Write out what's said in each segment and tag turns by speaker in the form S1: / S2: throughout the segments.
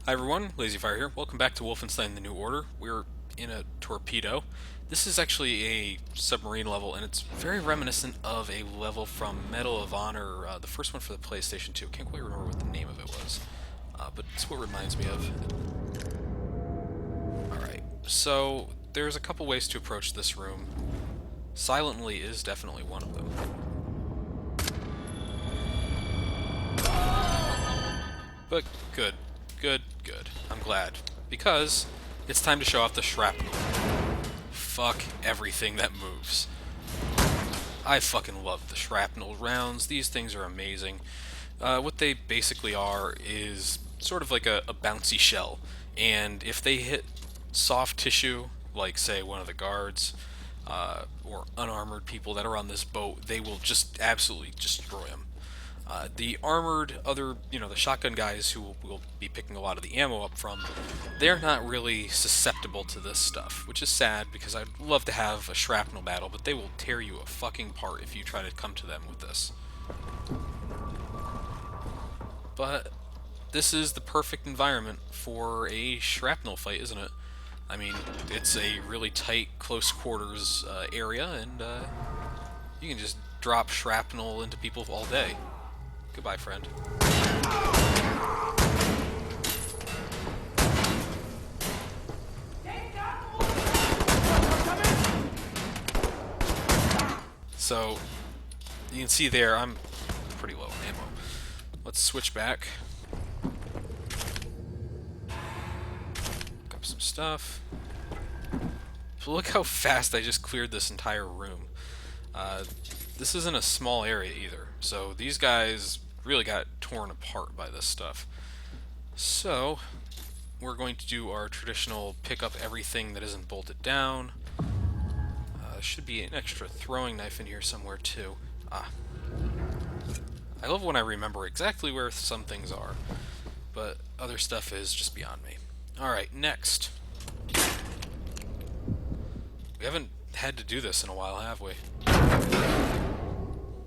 S1: Hi everyone, LazyFire here. Welcome back to Wolfenstein: The New Order. We're in a torpedo. This is actually a submarine level, and it's very reminiscent of a level from Medal of Honor, the first one for the PlayStation 2. Can't quite remember what the name of it was, but it's what reminds me of. Alright, so there's a couple ways to approach this room. Silently is definitely one of them. But good. Good. I'm glad. Because it's time to show off the shrapnel. Fuck everything that moves. I fucking love the shrapnel rounds. These things are amazing. What they basically are is sort of like a bouncy shell. And if they hit soft tissue, like say one of the guards, or unarmored people that are on this boat, they will just absolutely destroy them. The armored the shotgun guys who will be picking a lot of the ammo up from, they're not really susceptible to this stuff, which is sad because I'd love to have a shrapnel battle, but they will tear you a fucking apart if you try to come to them with this. But this is the perfect environment for a shrapnel fight, isn't it? I mean, it's a really tight, close quarters area, and you can just drop shrapnel into people all day. Goodbye, friend. So, you can see there, I'm pretty low on ammo. Let's switch back. Pick up some stuff. So look how fast I just cleared this entire room. This isn't a small area either, so these guys really got torn apart by this stuff. So, we're going to do our traditional pick up everything that isn't bolted down. Should be an extra throwing knife in here somewhere too. I love when I remember exactly where some things are, but other stuff is just beyond me. Alright, next. We haven't had to do this in a while, have we?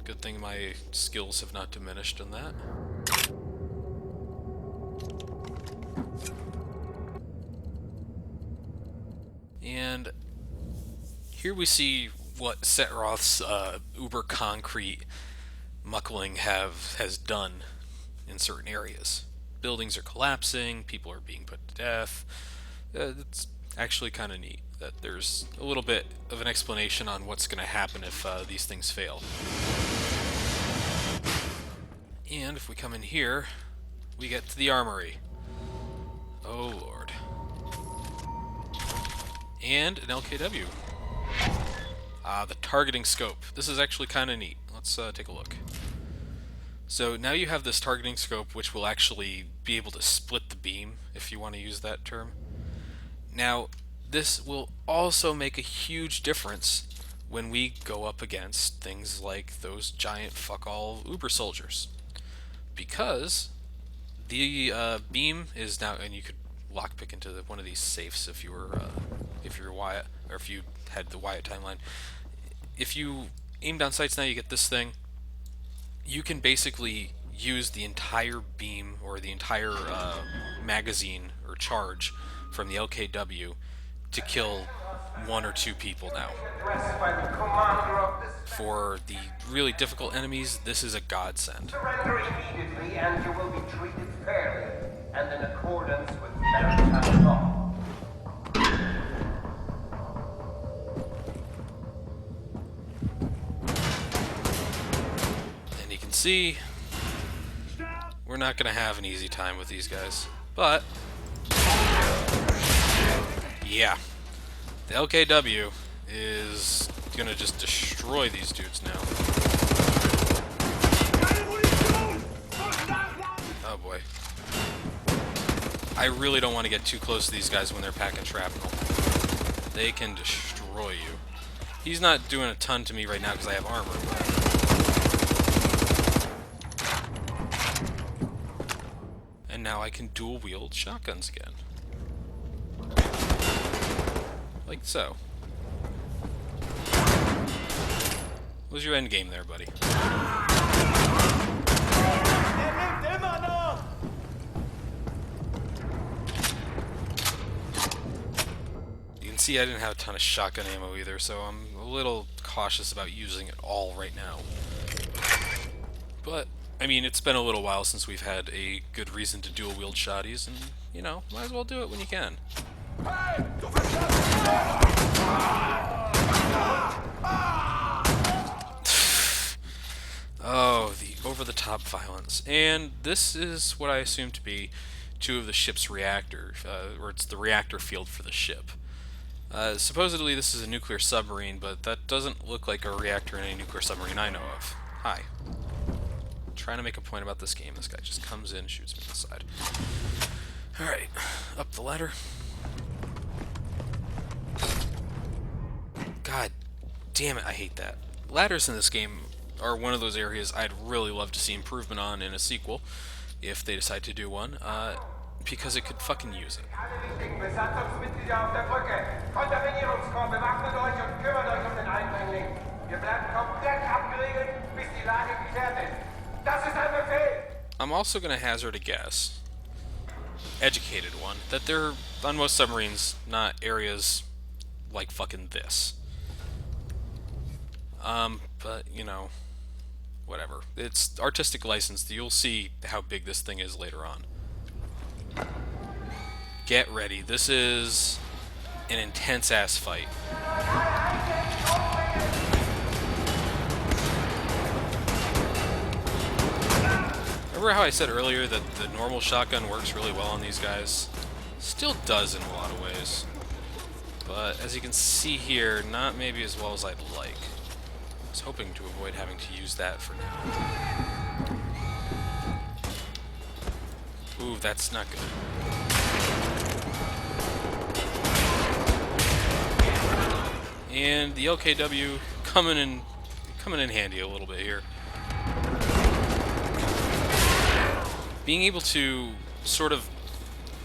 S1: Good thing my skills have not diminished in that. And here we see what Setroth's uber concrete muckling has done in certain areas. Buildings are collapsing, people are being put to death. It's actually kind of neat that there's a little bit of an explanation on what's going to happen if these things fail. And if we come in here, we get to the armory. Oh lord. And an LKW. The targeting scope. This is actually kind of neat. Let's take a look. So now you have this targeting scope which will actually be able to split the beam, if you want to use that term. Now, this will also make a huge difference when we go up against things like those giant fuck-all Uber soldiers. Because the beam is now, and you could lockpick into one of these safes if you were Wyatt, or if you had the Wyatt timeline. If you aim down sights now, you get this thing. You can basically use the entire beam or the entire magazine or charge from the LKW to kill one or two people now. For the really difficult enemies, this is a godsend.
S2: Surrender immediately and you will be treated fairly and in accordance with maritime law.
S1: And you can see we're not going to have an easy time with these guys. But yeah, the LKW is gonna just destroy these dudes now. Oh boy. I really don't want to get too close to these guys when they're packing shrapnel. They can destroy you. He's not doing a ton to me right now because I have armor. And now I can dual wield shotguns again. Like so. What was your end game there, buddy? See, I didn't have a ton of shotgun ammo either, so I'm a little cautious about using it all right now. But, I mean, it's been a little while since we've had a good reason to dual-wield shotties, and, you know, might as well do it when you can. Oh, the over-the-top violence. And this is what I assume to be two of the ship's reactor, or it's the reactor field for the ship. Supposedly this is a nuclear submarine, but that doesn't look like a reactor in any nuclear submarine I know of. Hi. I'm trying to make a point about this game. This guy just comes in and shoots me in the side. Alright, up the ladder. God damn it, I hate that. Ladders in this game are one of those areas I'd really love to see improvement on in a sequel, if they decide to do one, because it could fucking use it.
S2: Alle wichtigen Besatzungsmitglieder auf der Brücke. Konterminierungskorps, bewaffnet euch und kümmert euch um den Eindringling. Wir bleiben komplett abgeriegelt, bis die Lage geklärt ist. Das ist ein Befehl!
S1: I'm also going to hazard a guess, educated one, that there are, on most submarines, not areas like fucking this. But, you know, whatever. It's artistic license. You'll see how big this thing is later on. Get ready. This is an intense-ass fight. Remember how I said earlier that the normal shotgun works really well on these guys? Still does in a lot of ways. But, as you can see here, not maybe as well as I'd like. I was hoping to avoid having to use that for now. Ooh, that's not good. And the LKW coming in handy a little bit here. Being able to sort of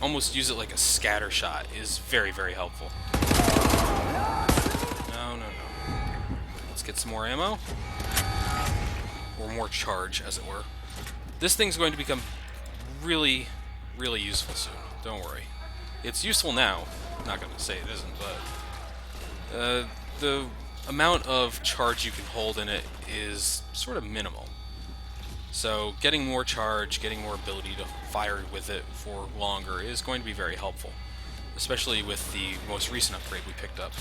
S1: almost use it like a scatter shot is very, very helpful. No. Let's get some more ammo. Or more charge, as it were. This thing's going to become really, really useful soon. Don't worry. It's useful now. I'm not going to say it isn't, but the amount of charge you can hold in it is sort of minimal. So getting more charge, getting more ability to fire with it for longer is going to be very helpful, especially with the most recent upgrade we picked up.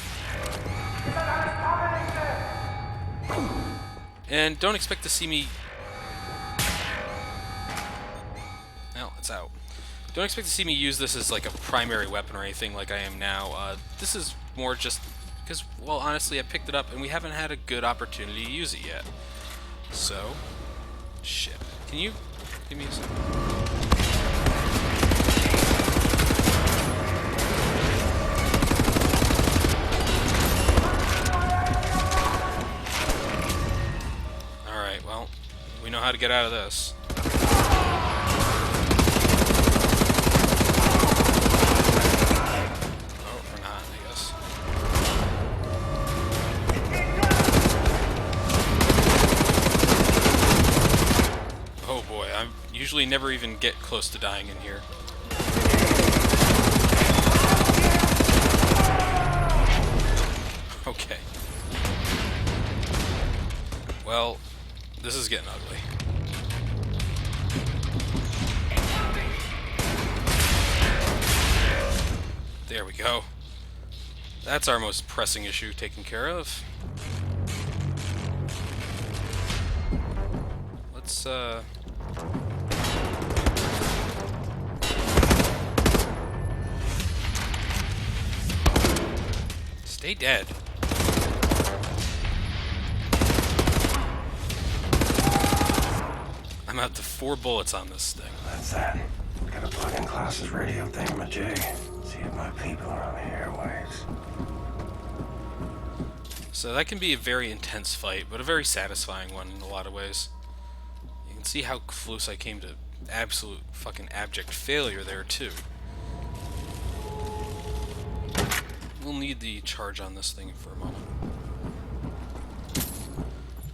S1: And don't expect to see me... Well, it's out. Don't expect to see me use this as like a primary weapon or anything like I am now. This is more just because, well, honestly, I picked it up and we haven't had a good opportunity to use it yet. So, shit. Can you give me a second? Alright, well, we know how to get out of this. Usually never even get close to dying in here. Okay. Well, this is getting ugly. There we go. That's our most pressing issue taken care of. Let's, stay dead. I'm out to 4 bullets on this thing.
S3: That's that. Gotta plug in Klaus's radio thingamajig. See if my people are on the airwaves.
S1: So that can be a very intense fight, but a very satisfying one in a lot of ways. You can see how close I came to absolute fucking abject failure there, too. We'll need the charge on this thing for a moment.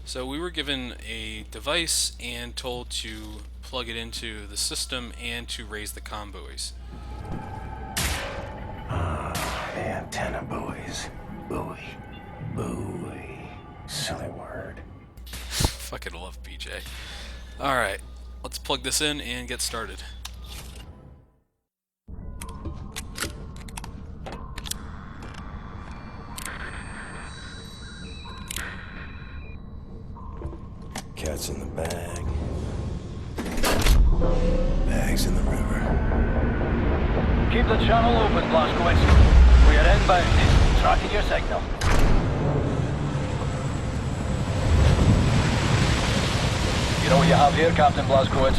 S1: So we were given a device and told to plug it into the system and to raise the comm buoys.
S3: The antenna buoys. hard.
S1: Fucking love BJ. Alright, let's plug this in and get started.
S3: Cat's in the bag. Bag's in the river.
S4: Keep the channel open, Blazkowicz. We are inbound. Tracking your signal. You know what you have here, Captain Blazkowicz?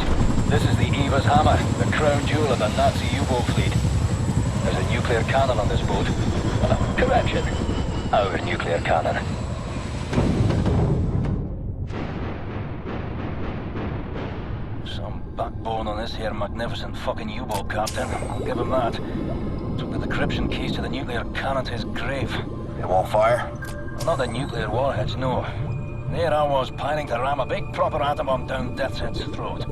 S4: This is the Eva's Hammer, the crown jewel of the Nazi U-boat fleet. There's a nuclear cannon on this boat. Correction. Our nuclear cannon. Some backbone on this here magnificent fucking U-boat, Captain. I'll give him that. Took the decryption keys to the nuclear cannon to his grave.
S3: It won't fire?
S4: Well, not the nuclear warheads, no. There I was, pining to ram a big proper atom bomb down Deathshead's throat.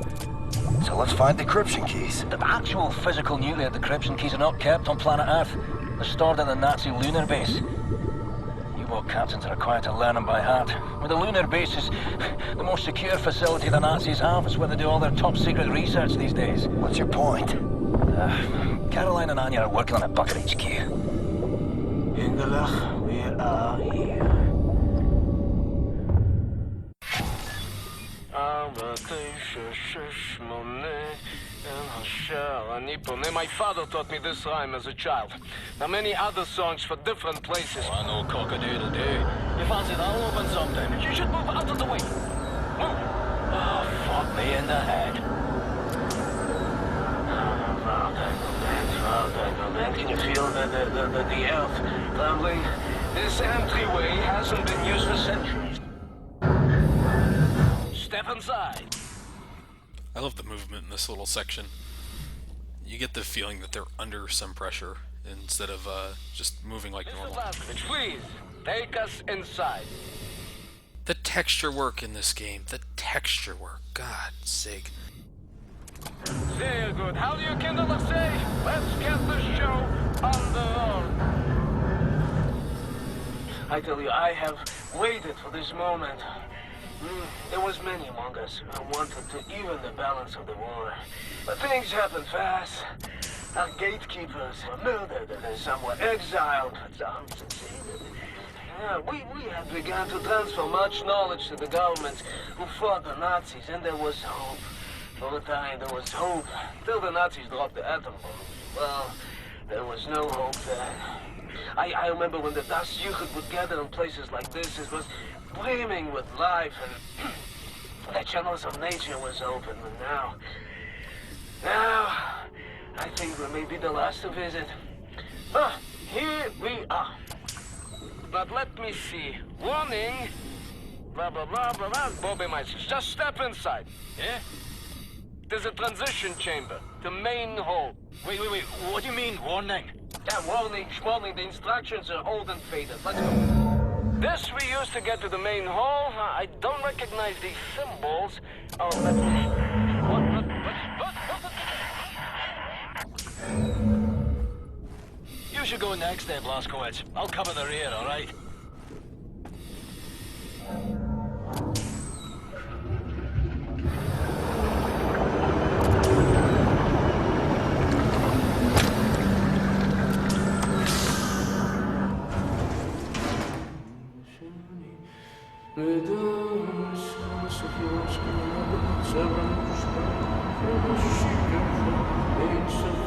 S3: So let's find decryption keys.
S4: The actual physical nuclear decryption keys are not kept on planet Earth. They're stored in the Nazi lunar base. U-boat captains are required to learn them by heart. Well, the lunar base is the most secure facility the Nazis have. It's where they do all their top secret research these days.
S3: What's your point?
S4: Caroline and Anya are working on a Bucket HQ.
S3: Ingelach, we are here.
S5: My father taught me this rhyme as a child. Now many other songs for different places.
S4: I know cock-a-doodle-doo. You fancy that'll open something? You should move out of the way. Move. Oh, fuck me in the head.
S5: Can you feel the earth trembling? This entryway hasn't been used for centuries. Step inside.
S1: I love the movement in this little section. You get the feeling that they're under some pressure instead of just moving like
S5: Mr.
S1: normal.
S5: Blazkowicz, please, take us inside.
S1: The texture work in this game. The texture work. God's sake.
S5: Very good. How do you kindle say? Let's get the show on the road. I tell you, I have waited for this moment. There was many among us who wanted to even the balance of the war. But things happened fast. Our gatekeepers were murdered and some were exiled. We had begun to transfer much knowledge to the governments who fought the Nazis, and there was hope. For a time, there was hope, till the Nazis dropped the atom bomb. Well, there was no hope then. I remember when the Das Jugend would gather in places like this, it was brimming with life, and the channels of nature was open. And now, I think we may be the last to visit. Here we are. But let me see. Warning. Blah, blah, blah, blah, blah. Bobby Mice, just step inside. Yeah? There's a transition chamber. The main hall.
S4: Wait. What do you mean, warning?
S5: Yeah, warning. The instructions are old and faded. Let's go. This we use to get to the main hall. I don't recognize these symbols. Oh, let's see. What?
S4: You should go next then, Blazkowicz. I'll cover the rear, all right?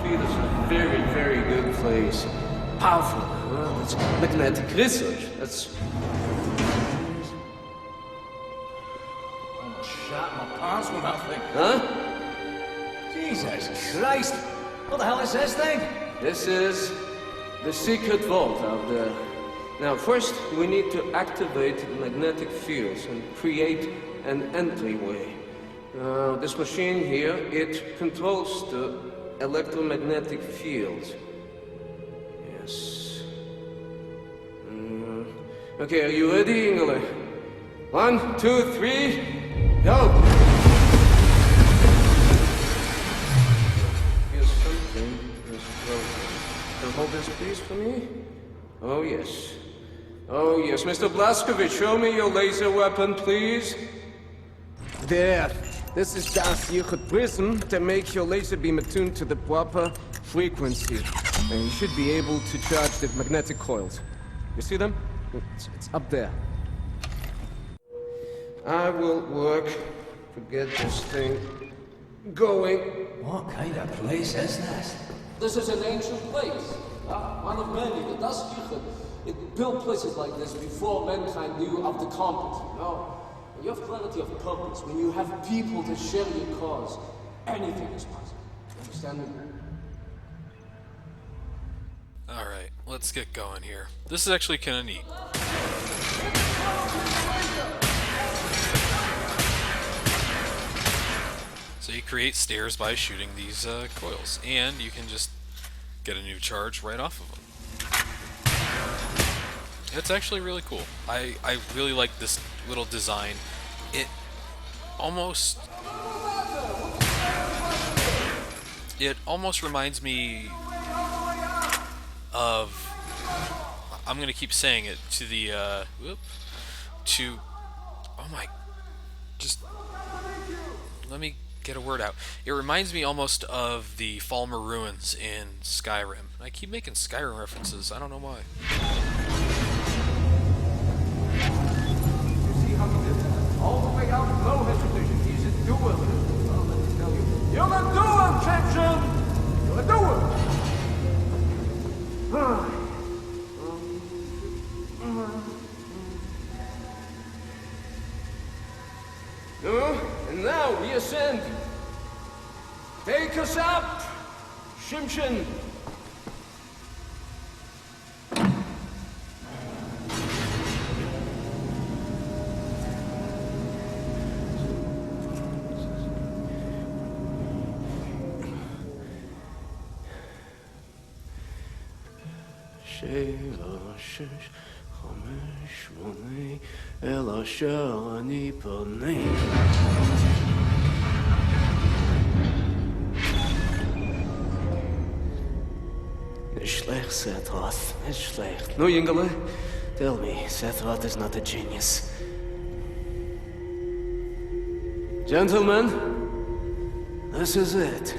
S6: This is a very, very good place. Powerful. Well, it's magnetic research. That's.
S4: Almost shot my pants with that thing.
S6: Huh?
S4: Jesus Christ! What the hell is this thing?
S6: This is the secret vault out there. Now, first, we need to activate the magnetic fields and create an entryway. This machine here, it controls the electromagnetic fields. Yes. Okay, are you ready, Ingele? 1, 2, 3, go! Here's something. Can hold this, please, for me? Oh, yes. Oh, yes, Mr. Blazkowicz, show me your laser weapon, please. There. This is the secret prism to make your laser beam attuned to the proper frequency. And you should be able to charge the magnetic coils. You see them? It's up there. I will work to get this thing going.
S7: What kind of place is this?
S6: This is an ancient place. One of many. The Dustjuchen. It built places like this before mankind knew of the compass, you know? When you have clarity of purpose, when you have people to share your cause, anything is possible. You understand me?
S1: Alright, let's get going here. This is actually kind of neat. So you create stairs by shooting these coils, and you can just get a new charge right off of them. It's actually really cool. I really like this little design. It almost reminds me of, I'm gonna keep saying it, to the just let me get a word out. It reminds me almost of the Falmer ruins in Skyrim. I keep making Skyrim references, I don't know why.
S6: You see how he did that? All the way out, no hesitation. He's a doer. Well, let me tell you. You're a doer, Captain! You're a doer! And now we ascend. Take us up, Shimshin. Nicht schlecht, Sethroth. Nicht schlecht. No, Yingala, tell me, Sethroth is not a genius. Gentlemen, this is it.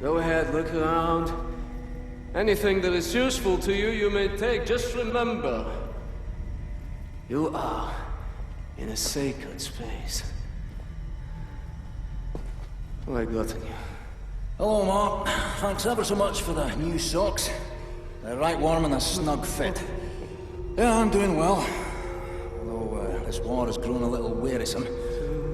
S6: Go ahead, look around. Anything that is useful to you, you may take. Just remember, you are in a sacred space. What have I got on you?
S4: Hello, Mark. Thanks ever so much for the new socks. They're right warm and a snug fit. Yeah, I'm doing well. Although this war has grown a little wearisome.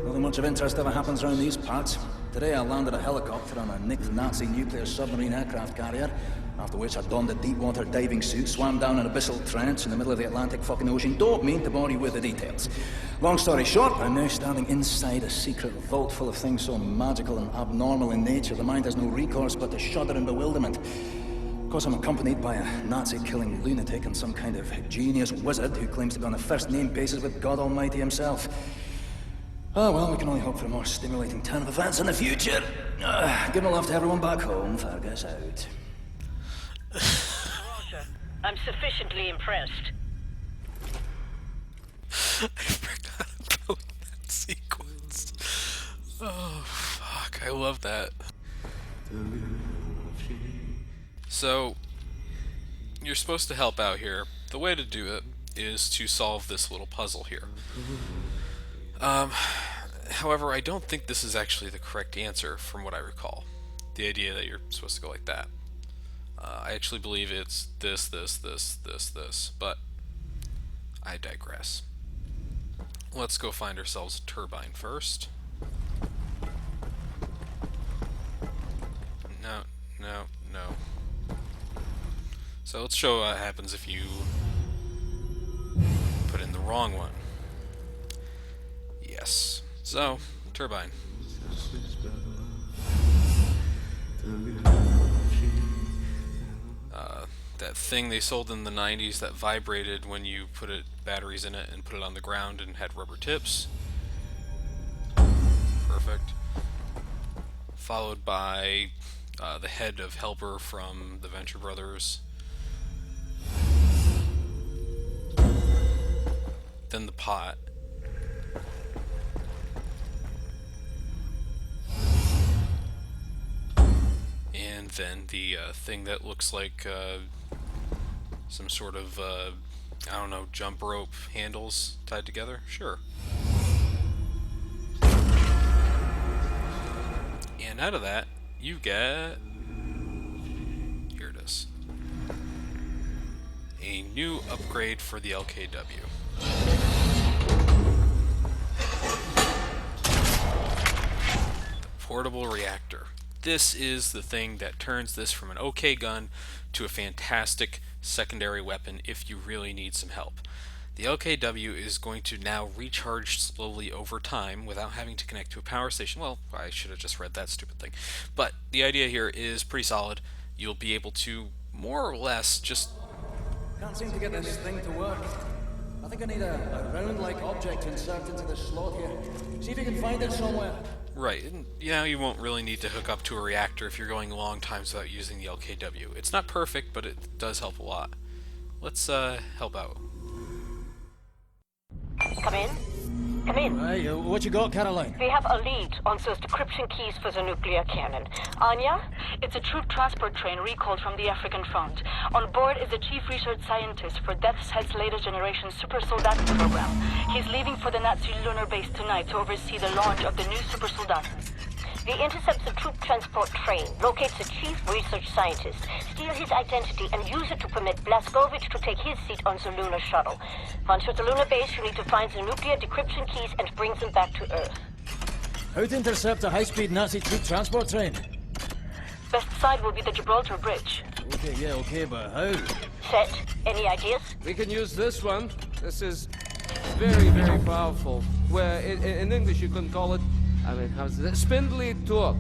S4: Nothing much of interest ever happens around these parts. Today I landed a helicopter on a nicked Nazi nuclear submarine aircraft carrier, after which I donned a deep-water diving suit, swam down an abyssal trench in the middle of the Atlantic fucking ocean. Don't mean to bore you with the details. Long story short, I'm now standing inside a secret vault full of things so magical and abnormal in nature, the mind has no recourse but to shudder in bewilderment. Of course, I'm accompanied by a Nazi-killing lunatic and some kind of genius wizard who claims to be on a first-name basis with God Almighty himself. Oh, well, we can only hope for a more stimulating turn of events in the future. Give my love to everyone back home. Fergus out.
S8: Roger. I'm sufficiently impressed.
S1: I forgot about that sequence. Oh, fuck. I love that. So, you're supposed to help out here. The way to do it is to solve this little puzzle here. However, I don't think this is actually the correct answer from what I recall. The idea that you're supposed to go like that. I actually believe it's this, but I digress. Let's go find ourselves a turbine first. No. So let's show what happens if you put in the wrong one. Yes. So, turbine. That thing they sold in the 90s that vibrated when you put batteries in it and put it on the ground and had rubber tips. Perfect. Followed by the head of Helper from the Venture Brothers. then the pot. And then the thing that looks like some sort of, I don't know, jump rope handles tied together? Sure. And out of that, you get... Here it is. A new upgrade for the LKW. The portable reactor. This is the thing that turns this from an okay gun to a fantastic secondary weapon if you really need some help. The LKW is going to now recharge slowly over time without having to connect to a power station. Well, I should have just read that stupid thing. But the idea here is pretty solid. You'll be able to more or less just...
S7: Can't seem to get this thing to work. I think I need a round-like object to insert into the slot here. See if you can find it somewhere.
S1: Right, and you won't really need to hook up to a reactor if you're going long times without using the LKW. It's not perfect, but it does help a lot. Let's help out.
S8: Come in. Come in.
S7: Hey, what you got, Caroline?
S8: We have a lead on those decryption keys for the nuclear cannon. Anya? It's a troop transport train recalled from the African front. On board is the chief research scientist for Death's Head's latest generation super soldat program. He's leaving for the Nazi lunar base tonight to oversee the launch of the new super soldat. We intercept the troop transport train, locate the chief research scientist, steal his identity, and use it to permit Blazkowicz to take his seat on the lunar shuttle. Once at the lunar base, you need to find the nuclear decryption keys and bring them back to Earth.
S7: How to intercept a high-speed Nazi troop transport train?
S8: Best side will be the Gibraltar Bridge.
S7: Okay, but how?
S8: Set. Any ideas?
S6: We can use this one. This is very, very powerful. Where in English you can call it, I mean, how's it? Spindly torque.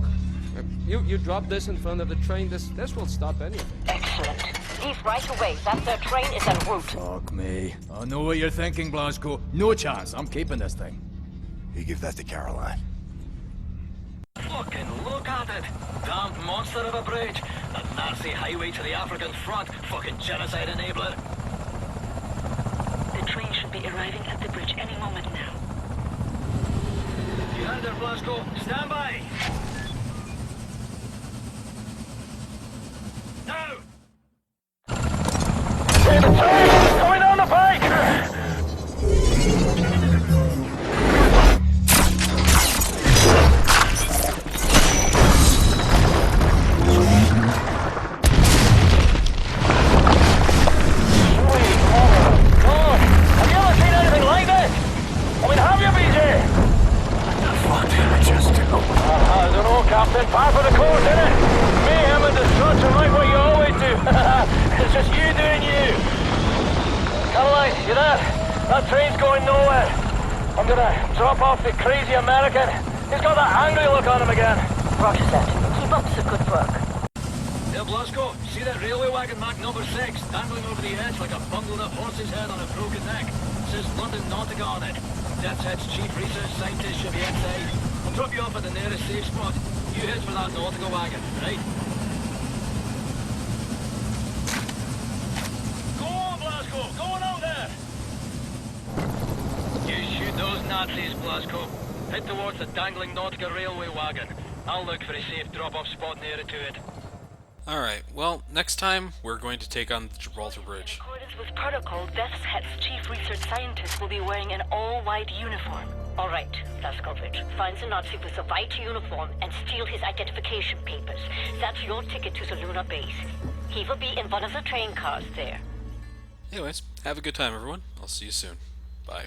S6: You drop this in front of the train, this will stop anything.
S8: Excellent. Leave right away. That their train is en route.
S7: Fuck me. I know what you're thinking, Blasco. No chance. I'm keeping this thing.
S3: You give that to Caroline.
S4: Fucking look at it! Damned monster of a bridge! The Nazi highway to the African front! Fucking genocide enabler!
S8: The train should be arriving at the bridge any moment now.
S4: You heard her, Blasco. Stand by! Now!
S5: Hey, the train is coming down the pike! Captain, par for the course, innit? Mayhem and destruction like what you always do. It's just you doing you. Caroline, you there? That train's going nowhere. I'm gonna drop off the crazy American. He's got that angry look on him again.
S8: Roger that. Keep up the good work.
S4: Hey, Blasco, see that railway wagon marked number 6, dangling over the edge like a bundled up horse's head on a broken neck. Says London Nautica on it. Death's Head's chief research scientist should be inside. I'll drop you off at the nearest safe spot. You head for that Nautica wagon, right? Go on, Blasco! Go on out there! You shoot those Nazis, Blasco. Head towards the dangling Nautica railway wagon. I'll look for a safe drop-off spot nearer to it.
S1: Alright, well, next time we're going to take on the Gibraltar Bridge.
S8: In accordance with protocol, Death's Head's chief research scientist will be wearing an all-white uniform. All right, Blazkowicz. Find the Nazi with the white uniform and steal his identification papers. That's your ticket to the lunar base. He will be in one of the train cars there.
S1: Anyways, have a good time, everyone. I'll see you soon. Bye.